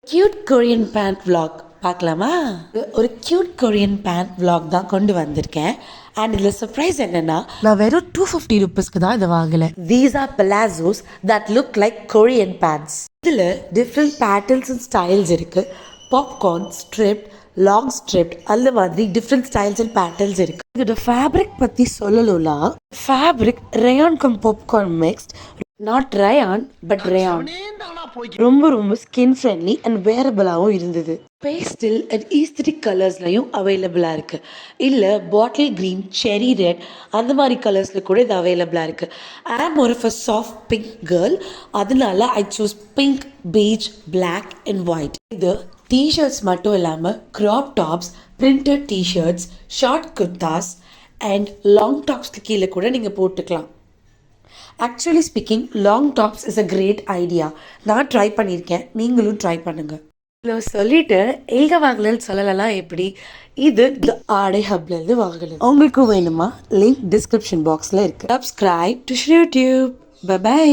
Cute Korean pant vlog பார்க்கலாமா? ஒரு cute Korean pant vlog தான் கொண்டு வந்திருக்கேன். அண்ட் இதில் சர்ப்ரைஸ் என்னன்னா, நான் வெறும் 250 ருபீஸ்க்கு தான் இதை வாங்கலை. These are palazzos that look like Korean pants. இதில் டிஃப்ரெண்ட் பேட்டர்ன்ஸ் அண்ட் ஸ்டைல்ஸ் இருக்குது. பாப்கார்ன், ஸ்ட்ரிப்ட், லாங் ஸ்ட்ரிப்ட், அந்த மாதிரி டிஃப்ரெண்ட் ஸ்டைல்ஸ் அண்ட் பேட்டர்ன்ஸ் இருக்குது. இதோட ஃபேப்ரிக் பற்றி சொல்லணும்னா, fabric rayon cum popcorn mixed, not rayon but rayon. ரொம்ப ஸ்கின் ஃப்ரெண்ட்லி அண்ட் வேரபிளாகவும் இருந்தது. பேஸ்டில் அண்ட் ஈஸ்தட்டிக் கலர்ஸ்லையும் அவைலபிளாக இருக்குது. இல்லை பாட்டில் க்ரீன், செரி ரெட், அந்த மாதிரி கலர்ஸில் கூட இது அவைலபிளாக இருக்குது. ஐ ஆம் ஒரு சாஃப்ட் பிங்க் கேர்ள், அதனால I choose pink, peach, black and white. இது டிஷர்ட்ஸ் மட்டும் இல்லாமல் crop tops, printed t-shirts, short kurtas and long டாப்ஸ்க்கு கீழே கூட நீங்கள் போட்டுக்கலாம். Actually speaking, long tops is a great idea. நான் ட்ரை பண்ணியிருக்கேன், நீங்களும் ட்ரை பண்ணுங்கள். இவ்வளோ சொல்லிட்டு எங்கே வாங்கலன்னு சொல்லலாம். எப்படி? இது தி ஆடை ஹப்லேருந்து வாங்கலாம். உங்களுக்கும் வேணுமா? லிங்க் டிஸ்கிரிப்ஷன் பாக்ஸில் இருக்குது. Subscribe to YouTube. பை.